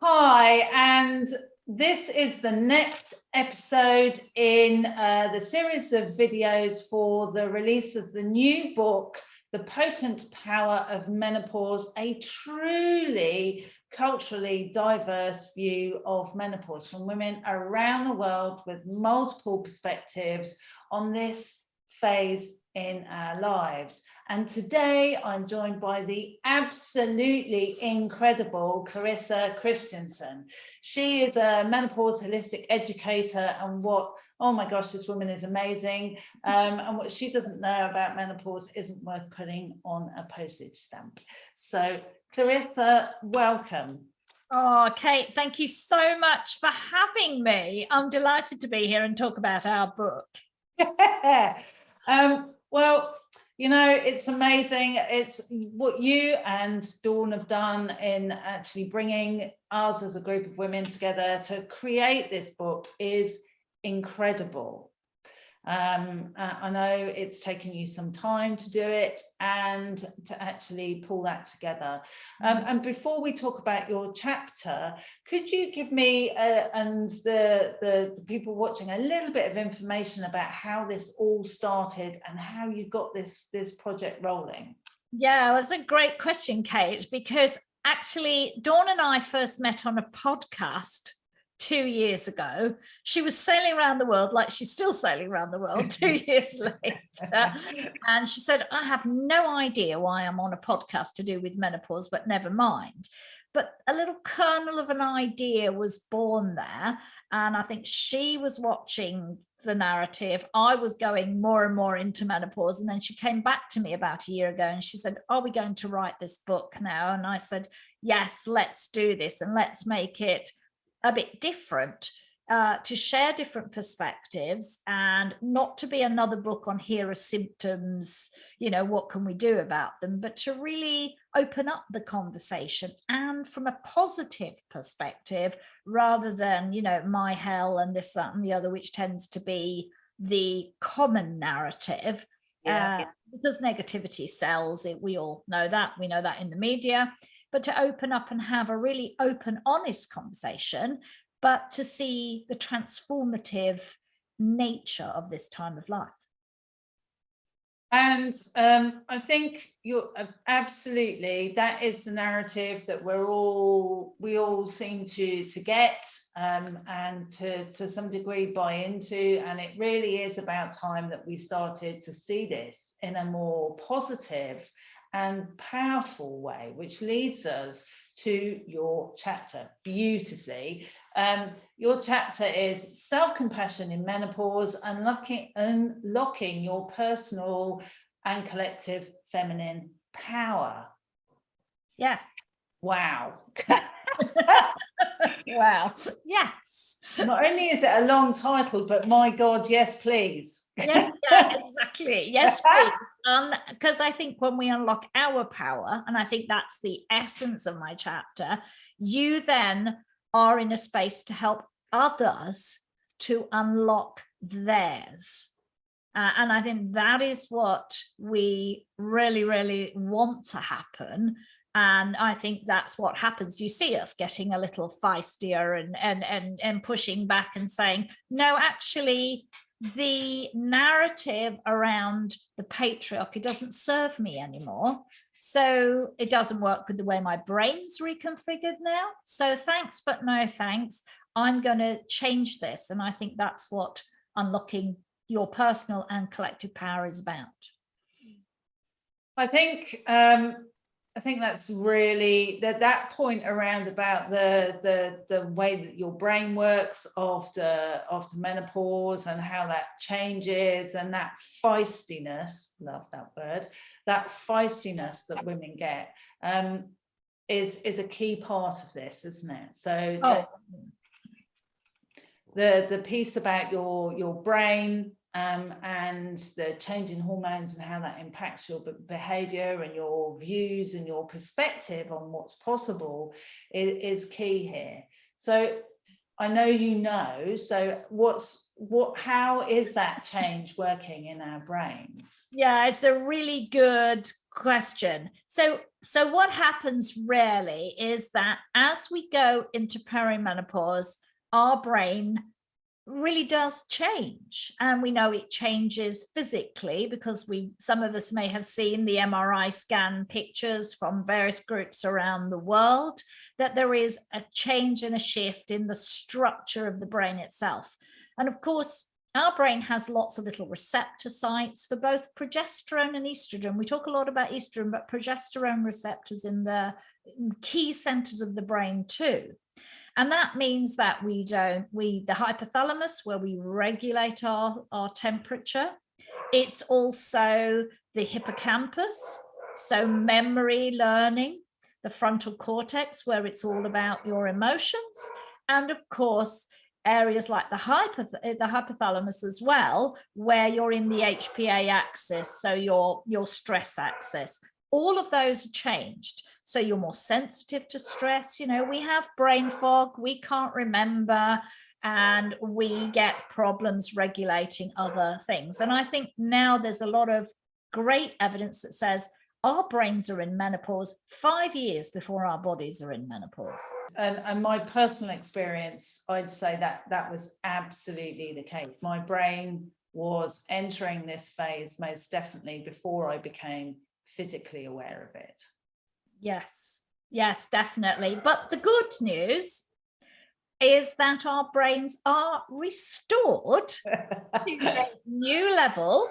Hi, and this is the next episode in the series of videos for the release of the new book, The Potent Power of Menopause, a truly culturally diverse view of menopause from women around the world with multiple perspectives on this phase in our lives. And today I'm joined by the absolutely incredible Clarissa Kristjansson. She is a menopause holistic educator, and oh my gosh, this woman is amazing. And what she doesn't know about menopause isn't worth putting on a postage stamp. So Clarissa, welcome. Oh, Kate, thank you so much for having me. I'm delighted to be here and talk about our book. Well, you know, it's amazing. It's what you and Dawn have done in actually bringing us as a group of women together to create this book is incredible. I know it's taken you some time to do it and to actually pull that together. And before we talk about your chapter, could you give me and the people watching a little bit of information about how this all started and how you got this project rolling? Yeah, well, that's a great question, Kate, because actually Dawn and I first met on a podcast 2 years ago. She was sailing around the world like she's still sailing around the world 2 years later. And she said, I have no idea why I'm on a podcast to do with menopause, but never mind. But a little kernel of an idea was born there. And I think she was watching the narrative. I was going more and more into menopause. And then she came back to me about a year ago and she said, are we going to write this book now? And I said, yes, let's do this and let's make it a bit different, to share different perspectives and not to be another book on here are symptoms, you know, what can we do about them, but to really open up the conversation and from a positive perspective rather than, you know, my hell and this, that and the other, which tends to be the common narrative. Because negativity sells it. We all know that. We know that in the media. But to open up and have a really open, honest conversation, but to see the transformative nature of this time of life. And I think you're absolutely, that is the narrative that we all seem to get and to some degree buy into. And it really is about time that we started to see this in a more positive and powerful way, which leads us to your chapter beautifully. Your chapter is Self-Compassion in Menopause, unlocking your personal and collective feminine power. Yeah. Wow. Wow. Yes. Not only is it a long title, but my God, yes, please. Yes, yeah, exactly. Yes, please. Because I think when we unlock our power, and I think that's the essence of my chapter, you then are in a space to help others to unlock theirs. And I think that is what we really, really want to happen. And I think that's what happens. You see us getting a little feistier and pushing back and saying, no, actually, the narrative around the patriarchy doesn't serve me anymore. So it doesn't work with the way my brain's reconfigured now. So thanks, but no thanks. I'm going to change this. And I think that's what unlocking your personal and collective power is about. I think that's really that point around about the way that your brain works after menopause and how that changes, and that feistiness, love that word, that feistiness that women get is a key part of this, isn't it? So the piece about your brain and the change in hormones and how that impacts your behavior and your views and your perspective on what's possible is key here. So I know you know, so how is that change working in our brains? Yeah, it's a really good question. So what happens really is that as we go into perimenopause, our brain really does change, and we know it changes physically because some of us may have seen the MRI scan pictures from various groups around the world, that there is a change and a shift in the structure of the brain itself. And of course, our brain has lots of little receptor sites for both progesterone and estrogen. We talk a lot about estrogen, but progesterone receptors in the key centers of the brain too. And that means that the hypothalamus, where we regulate our temperature. It's also the hippocampus, so memory, learning, the frontal cortex, where it's all about your emotions. And of course, areas like the hypothalamus as well, where you're in the HPA axis, so your stress axis. All of those are changed. So you're more sensitive to stress. We have brain fog, we can't remember, and we get problems regulating other things. And I think now there's a lot of great evidence that says our brains are in menopause 5 years before our bodies are in menopause. And my personal experience, I'd say that was absolutely the case. My brain was entering this phase most definitely before I became physically aware of it. Yes, definitely. But the good news is that our brains are restored to a new level,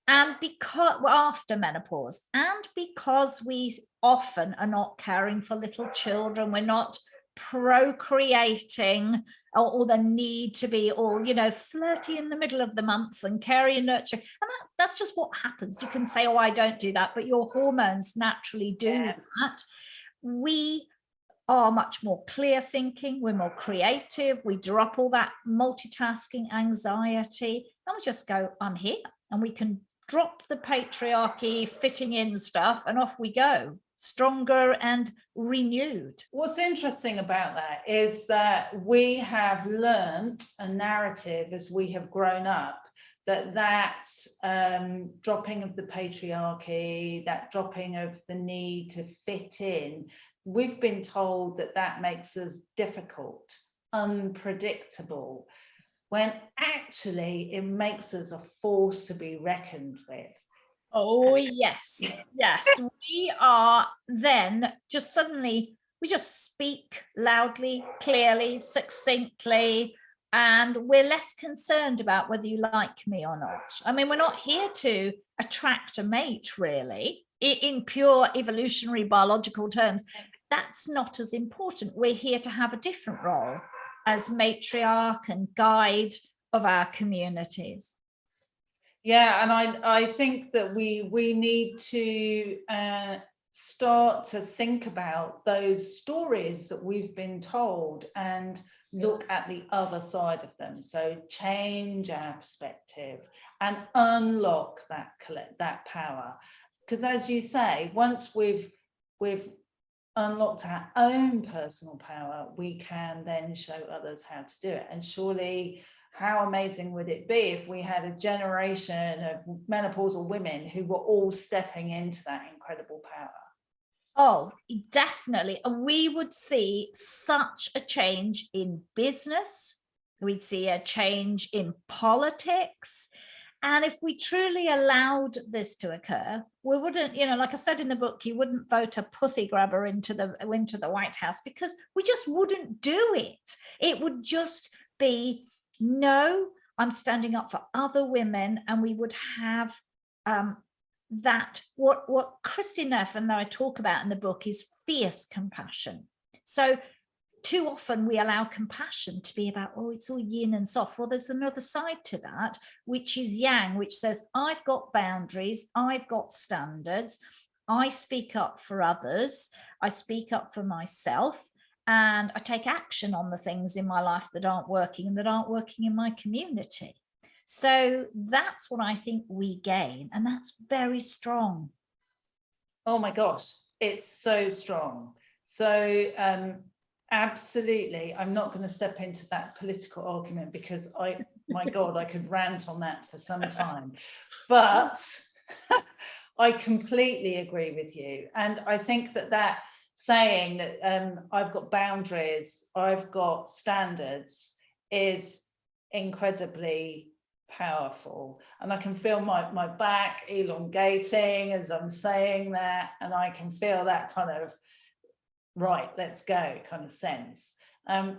and because after menopause, and because we often are not caring for little children, we're not procreating, or the need to be all flirty in the middle of the months and carry and nurture, and that's just what happens. You can say, oh, I don't do that, but your hormones naturally do that. We are much more clear thinking, we're more creative, we drop all that multitasking anxiety, and we just go, I'm here, and we can drop the patriarchy fitting in stuff, and off we go, stronger and renewed. What's interesting about that is that we have learned a narrative as we have grown up, that dropping of the patriarchy, that dropping of the need to fit in, we've been told that makes us difficult, unpredictable, when actually it makes us a force to be reckoned with. Oh, yes. We are then just suddenly, we just speak loudly, clearly, succinctly, and we're less concerned about whether you like me or not. I mean, we're not here to attract a mate, really, in pure evolutionary biological terms. That's not as important. We're here to have a different role as matriarch and guide of our communities. Yeah, and I think that we need to start to think about those stories that we've been told and look at the other side of them. So change our perspective and unlock that power. Because as you say, once we've unlocked our own personal power, we can then show others how to do it. And surely, how amazing would it be if we had a generation of menopausal women who were all stepping into that incredible power? Oh, definitely. We would see such a change in business. We'd see a change in politics. And if we truly allowed this to occur, we wouldn't, like I said in the book, you wouldn't vote a pussy grabber into the White House, because we just wouldn't do it. It would just be, no, I'm standing up for other women. And we would have that what Christy Neff and I talk about in the book is fierce compassion. So too often we allow compassion to be about, oh, it's all yin and soft. Well, there's another side to that, which is yang, which says, I've got boundaries, I've got standards, I speak up for others, I speak up for myself, and I take action on the things in my life that aren't working and that aren't working in my community. So that's what I think we gain, and that's very strong. Oh my gosh, it's so strong. So Absolutely. I'm not going to step into that political argument because my God, I could rant on that for some time. But I completely agree with you. And I think that saying that I've got boundaries, I've got standards is incredibly powerful. And I can feel my back elongating as I'm saying that. And I can feel that kind of, right, let's go kind of sense. And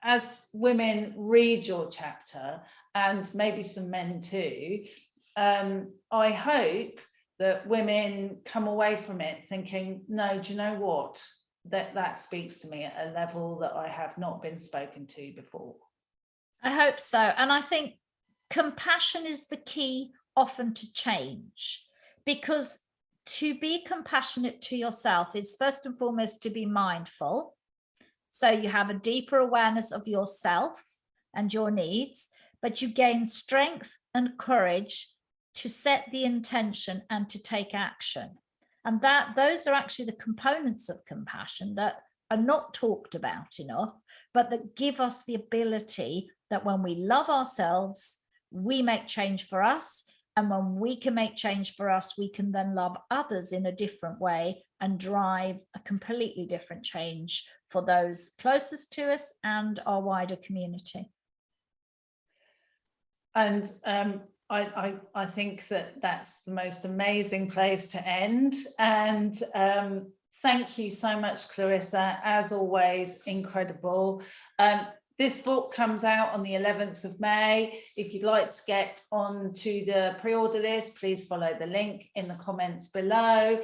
as women read your chapter, and maybe some men too, I hope that women come away from it thinking, no, do you know what? That speaks to me at a level that I have not been spoken to before. I hope so. And I think compassion is the key often to change, because to be compassionate to yourself is first and foremost to be mindful. So you have a deeper awareness of yourself and your needs, but you gain strength and courage to set the intention and to take action. And those are actually the components of compassion that are not talked about enough, but that give us the ability that when we love ourselves, we make change for us. And when we can make change for us, we can then love others in a different way and drive a completely different change for those closest to us and our wider community. And I think that's the most amazing place to end. And thank you so much, Clarissa. As always, incredible. This book comes out on the 11th of May. If you'd like to get onto the pre-order list, please follow the link in the comments below.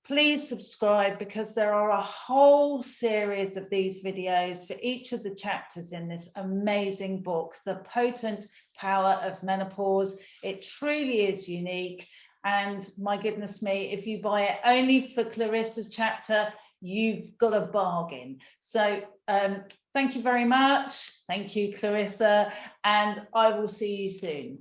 Please subscribe, because there are a whole series of these videos for each of the chapters in this amazing book, The Potent Power of Menopause. It truly is unique. And my goodness me, if you buy it only for Clarissa's chapter, you've got a bargain. So thank you very much. Thank you, Clarissa, and I will see you soon.